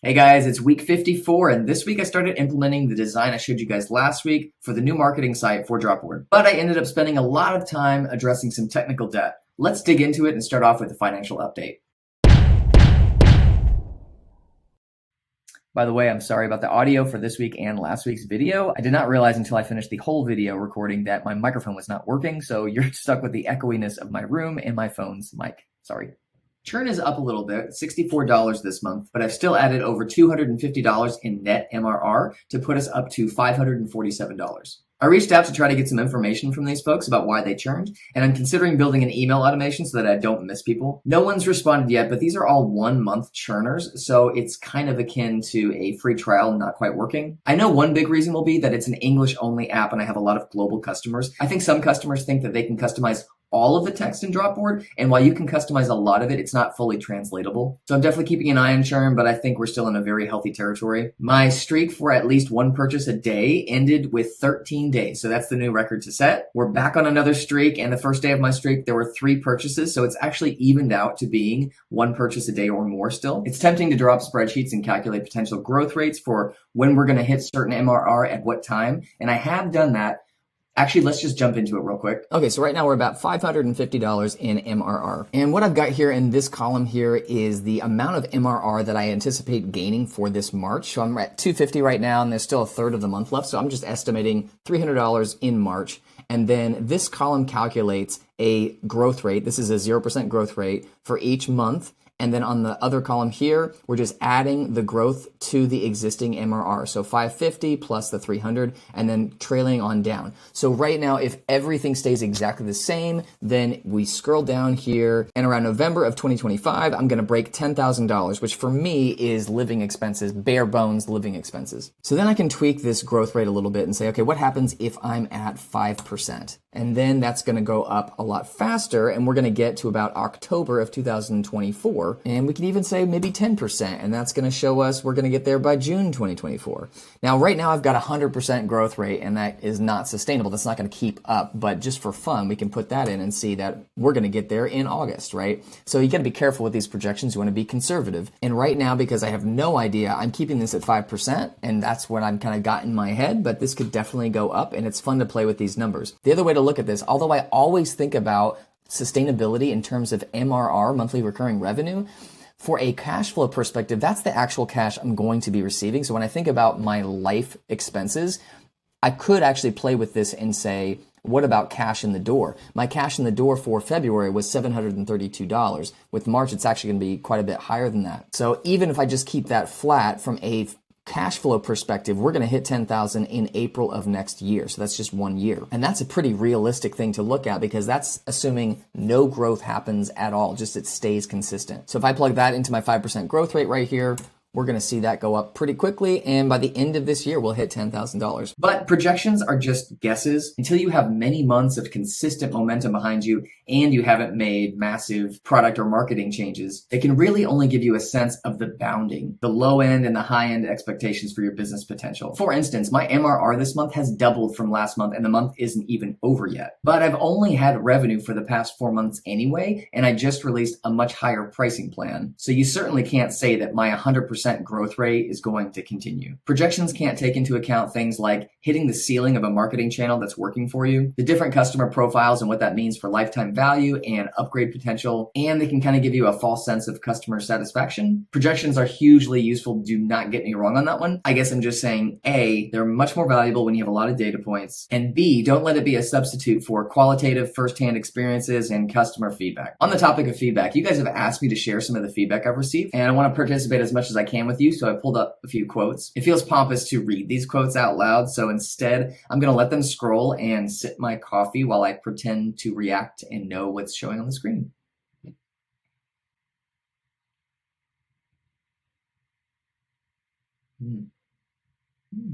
Hey guys, it's week 54, and this week I started implementing the design I showed you guys last week for the new marketing site for Dropboard. But I ended up spending a lot of time addressing some technical debt. Let's dig into it and start off with the financial update. By the way, I'm sorry about the audio for this week and last week's video. I did not realize until I finished the whole video recording that my microphone was not working, so you're stuck with the echoiness of my room and my phone's mic. Sorry. Churn is up a little bit, $64 this month, but I've still added over $250 in net MRR to put us up to $547. I reached out to try to get some information from these folks about why they churned, and I'm considering building an email automation so that I don't miss people. No one's responded yet, but these are all 1 month churners, so it's kind of akin to a free trial not quite working. I know one big reason will be that it's an English only app and I have a lot of global customers. I think some customers think that they can customize all of the text in Dropboard, and while you can customize a lot of it, it's not fully translatable. So I'm definitely keeping an eye on churn, but I think we're still in a very healthy territory. My streak for at least one purchase a day ended with 13 days, so that's the new record to set. We're back on another streak, and the first day of my streak, there were 3 purchases, so it's actually evened out to being 1 purchase a day or more still. It's tempting to draw up spreadsheets and calculate potential growth rates for when we're gonna hit certain MRR at what time, and I have done that. Actually, let's just jump into it real quick. Okay, so right now we're about $550 in MRR. And what I've got here in this column here is the amount of MRR that I anticipate gaining for this March. So I'm at $250 right now, and there's still a third of the month left. So I'm just estimating $300 in March. And then this column calculates a growth rate. This is a 0% growth rate for each month. And then on the other column here, we're just adding the growth to the existing MRR. So 550 plus the 300 and then trailing on down. So right now, if everything stays exactly the same, then we scroll down here and around November of 2025, I'm going to break $10,000, which for me is living expenses, bare bones living expenses. So then I can tweak this growth rate a little bit and say, okay, what happens if I'm at 5%? And then that's going to go up a lot faster, and we're going to get to about October of 2024. And we can even say maybe 10%, and that's going to show us we're going to get there by June 2024. Now, right now I've got 100% growth rate, and that is not sustainable. That's not going to keep up, but just for fun, we can put that in and see that we're going to get there in August, right? So you got to be careful with these projections. You want to be conservative. And right now, because I have no idea, I'm keeping this at 5%, and that's what I'm kind of got in my head, but this could definitely go up, and it's fun to play with these numbers. The other way to look at this, although I always think about sustainability in terms of MRR, monthly recurring revenue, for a cash flow perspective, that's the actual cash I'm going to be receiving. So when I think about my life expenses, I could actually play with this and say, what about cash in the door? My cash in the door for February was $732. With March, it's actually going to be quite a bit higher than that. So even if I just keep that flat from a cash flow perspective, we're going to hit 10,000 in April of next year. So that's just 1 year. And that's a pretty realistic thing to look at because that's assuming no growth happens at all, just it stays consistent. So if I plug that into my 5% growth rate right here, we're going to see that go up pretty quickly. And by the end of this year, we'll hit $10,000. But projections are just guesses until you have many months of consistent momentum behind you and you haven't made massive product or marketing changes. They can really only give you a sense of the bounding, the low end and the high end expectations for your business potential. For instance, my MRR this month has doubled from last month and the month isn't even over yet. But I've only had revenue for the past 4 months anyway, and I just released a much higher pricing plan. So you certainly can't say that my 100% growth rate is going to continue. Projections can't take into account things like hitting the ceiling of a marketing channel that's working for you, the different customer profiles and what that means for lifetime value and upgrade potential, and they can kind of give you a false sense of customer satisfaction. Projections are hugely useful. Do not get me wrong on that one. I guess I'm just saying, A, they're much more valuable when you have a lot of data points, and B, don't let it be a substitute for qualitative firsthand experiences and customer feedback. On the topic of feedback, you guys have asked me to share some of the feedback I've received, and I want to participate as much as I can with you, so I pulled up a few quotes. It feels pompous to read these quotes out loud, so instead I'm going to let them scroll and sip my coffee while I pretend to react and know what's showing on the screen. Hmm. Hmm.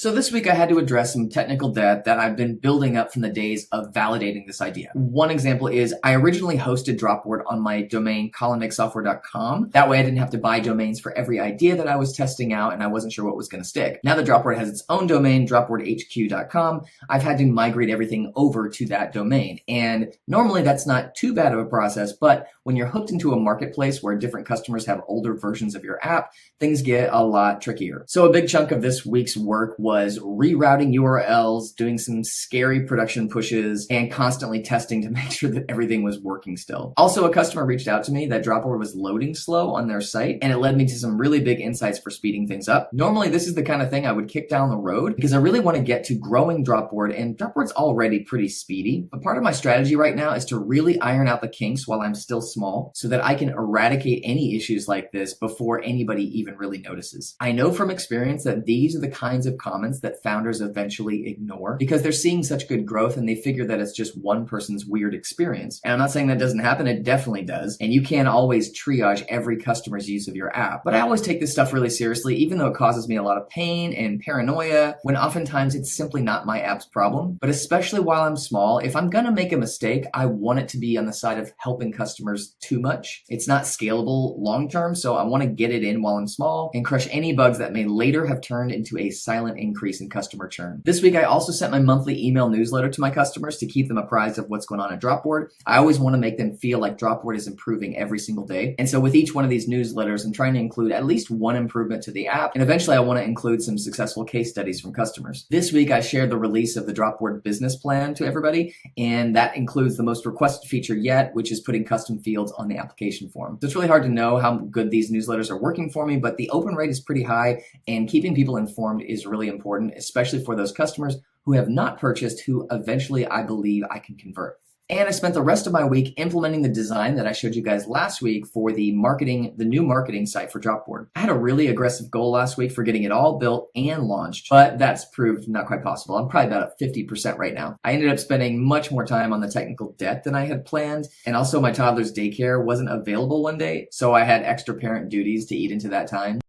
So this week I had to address some technical debt that I've been building up from the days of validating this idea. One example is I originally hosted Dropboard on my domain colonnicsoftware.com. That way I didn't have to buy domains for every idea that I was testing out and I wasn't sure what was going to stick. Now that Dropboard has its own domain, dropboardhq.com, I've had to migrate everything over to that domain. And normally that's not too bad of a process, but when you're hooked into a marketplace where different customers have older versions of your app, things get a lot trickier. So a big chunk of this week's work was rerouting URLs, doing some scary production pushes, and constantly testing to make sure that everything was working still. Also, a customer reached out to me that Dropboard was loading slow on their site, and it led me to some really big insights for speeding things up. Normally, this is the kind of thing I would kick down the road because I really want to get to growing Dropboard, and Dropboard's already pretty speedy. But part of my strategy right now is to really iron out the kinks while I'm still small so that I can eradicate any issues like this before anybody even really notices. I know from experience that these are the kinds of comments that founders eventually ignore because they're seeing such good growth and they figure that it's just one person's weird experience. And I'm not saying that doesn't happen, it definitely does. And you can't always triage every customer's use of your app. But I always take this stuff really seriously, even though it causes me a lot of pain and paranoia, when oftentimes it's simply not my app's problem. But especially while I'm small, if I'm gonna make a mistake, I want it to be on the side of helping customers too much. It's not scalable long-term, so I wanna get it in while I'm small and crush any bugs that may later have turned into a silent increase in customer churn. This week, I also sent my monthly email newsletter to my customers to keep them apprised of what's going on at Dropboard. I always want to make them feel like Dropboard is improving every single day. And so with each one of these newsletters, I'm trying to include at least one improvement to the app. And eventually I want to include some successful case studies from customers. This week, I shared the release of the Dropboard business plan to everybody. And that includes the most requested feature yet, which is putting custom fields on the application form. So it's really hard to know how good these newsletters are working for me, but the open rate is pretty high and keeping people informed is really important, especially for those customers who have not purchased, who eventually I believe I can convert. And I spent the rest of my week implementing the design that I showed you guys last week for the new marketing site for Dropboard. I had a really aggressive goal last week for getting it all built and launched, but that's proved not quite possible. I'm probably about at 50% right now. I ended up spending much more time on the technical debt than I had planned. And also my toddler's daycare wasn't available one day, so I had extra parent duties to eat into that time.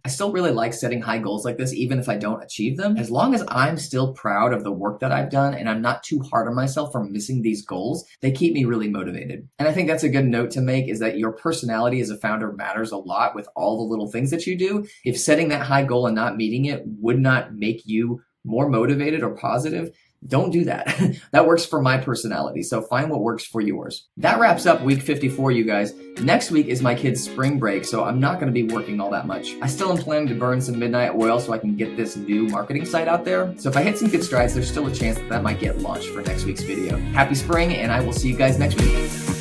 I still really like setting high goals like this, even if I don't achieve them. As long as I'm still proud of the work that I've done and I'm not too hard on myself for missing these goals, they keep me really motivated. And I think that's a good note to make, is that your personality as a founder matters a lot with all the little things that you do. If setting that high goal and not meeting it would not make you more motivated or positive, don't do that. That works for my personality, so find what works for yours. That wraps up week 54, you guys. Next week is my kid's spring break, so I'm not going to be working all that much. I still am planning to burn some midnight oil so I can get this new marketing site out there. So if I hit some good strides, there's still a chance that might get launched for next week's video. Happy spring, and I will see you guys next week.